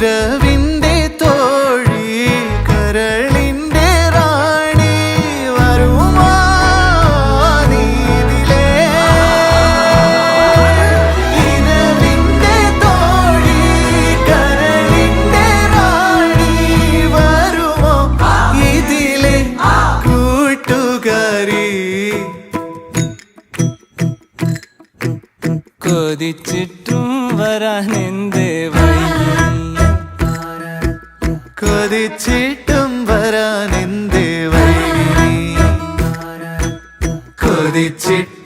ഇരവിന്റെ തോഴി കരളിന്റെ റാണി വരുമാ നീതിലേ. ഇരവിന്റെ തോഴി കരളിന്റെ റാണി വരുമോ ഇതിലെ കൂട്ടുകാരി. കൊതിച്ചിട്ടും വരാനെന്തേ വൈകി, കൊതിച്ചിട്ടും വരാനെന്തേ വൈകി, കൊതിച്ചിട്ടും